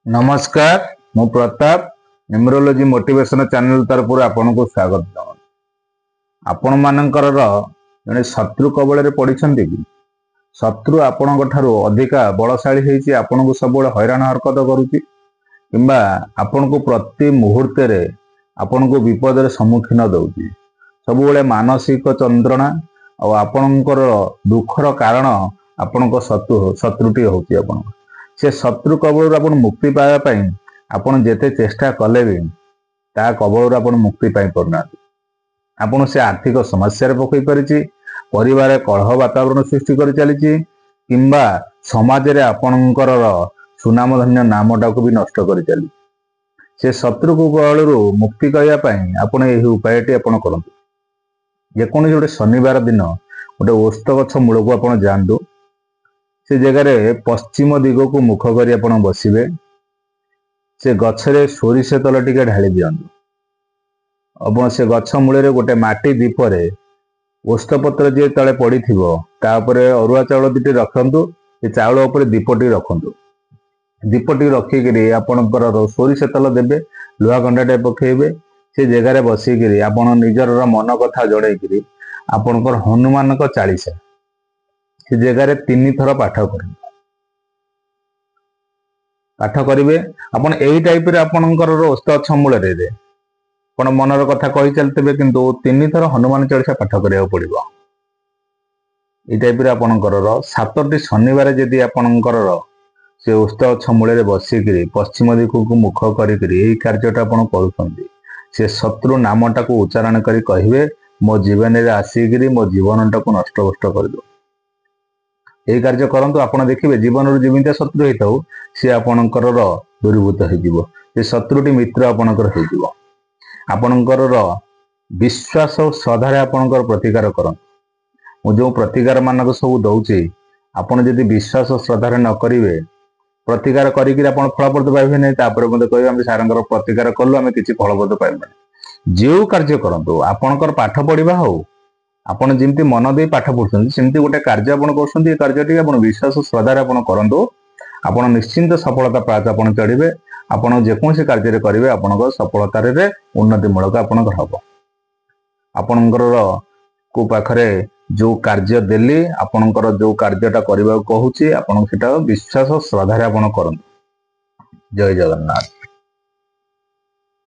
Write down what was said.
नमस्कार मु Pratap numerology motivation channel तरफ आपन को स्वागत। आपण मानकर जड़े शत्रु कबल पड़ते कि शत्रु आपण अधिका बलशाली होती आपन को सब हैरान हरकत करुच्ची किंबा आपण को प्रति मुहूर्त आपण को विपद सम्मुखीन दौची सब मानसिक चंद्रणा और आपणकर दुखर कारण आपण शत्रुटी होती आपण से शत्रु कबल आप मुक्ति पाइबापी आपड़ जिते चेष्टा कले भी ता कबल आप मुक्ति पाई पारना आपड़ से आर्थिक समस्या पकई पारी परिवार कलह वातावरण सृष्टि कर चली किंबा समाज रे आपणकर सुनामधन्य नामटा को भी नष्ट कर चली से शत्रु कबल मुक्ति करने आप उपायटी आपड़ करूँ जेकोसी गोटे शनिवार दिन गोटे ओस्त गछ मूल को आप जातु से जगह पश्चिम दिग को मुख कर आप बसवे से गछरे सोरिष तेल टिके ढाली दिंतु अब से गछ मूल गोटे माटी दीपरे ओस्तपत्र जी तले पड़ी तापर अरुआ चाउल दुटी रखु से चाउल उपर दीपटी रखु दीपटी रखिक आपणकर सोरिष तेल देवे लुहा कंडाटे पकेबे से जगार बसिक आप निजर मन कथा जड़े आपणकर हनुमान चालीसा से जगार 3 थर पाठ करेंगे आपन यही टाइप आपणकर ओस्त गछ मूल आप मनर कथा कही चलते किंतु 3 थर हनुमान चालीसा पाठ करा पड़ो ये टाइप आपणकर 7टी शनिवार जदि आपणकर से ओस्त गछ मूल बसिक पश्चिम दिख को मुख कर कार्यटा आप कर शत्रु नामटा को उच्चारण कर कहे मो जीवन में आसिक मो जीवनटा को नष्ट करदे यही कार्य करंतु आपण देखिए जीवन जमीन शत्रु होता सी आपणकर दूरीभूत हो शत्रुटी मित्र आपणकर हो आपणकर विश्वास और श्रद्धा आपणकर प्रतिकार करंतु जो प्रतिकार मानक सब दौचे आपण जदि विश्वास और श्रद्धा न करेंगे प्रतिकार करी फलप्रद पाइबे नहीं मत कह आम सार प्रतिकार कलु आम किसी फलप्रद पाइबा जो कार्य करंतु आपणकर पाठ पढ़ा हो आपन जमी मन दे पाठ पढ़ुं सेमती गोटे कार्य आप कार्यटी आप विश्वास श्रद्धार आप करूँ आप निश्चिंत सफलता प्राप्त आप चढ़े आपड़ जेकोसी कार्य करेंगे आप सफलतार उन्नतिमूलक आप आपणकर को पाखरे जो कार्य देली आपणकर जो कार्यटा करने कहूँ आप विश्वास श्रद्धार आप करूँ। जय जगन्नाथ।